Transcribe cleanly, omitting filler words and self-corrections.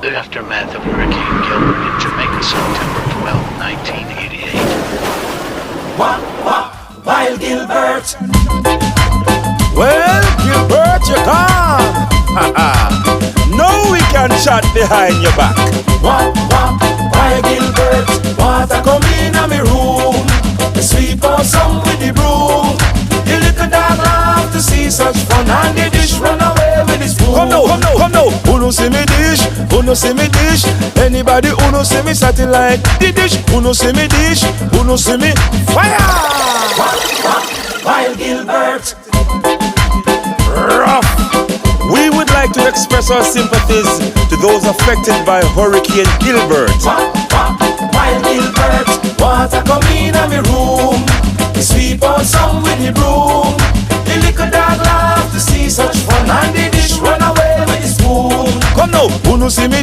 The aftermath of Hurricane Gilbert in Jamaica, September 12, 1988. While Gilbert. Well, Gilbert, you gone. No, we can chat behind your back. While Gilbert, water come in a me room. Me sweep out some with the broom. The little dog laugh to see such fun, and the dish run away with his spoon. Come now. Who no see me dish? Who no see me dish? Anybody who no see me satellite the dish? Who no see me dish? Who no see me fire? While Gilbert. Rough. We would like to express our sympathies to those affected by Hurricane Gilbert. While Gilbert, water come in a me room. We sweep out some with the broom. The little dog laugh to see such fun, and the dish run away with the spoon. Come now, who no see me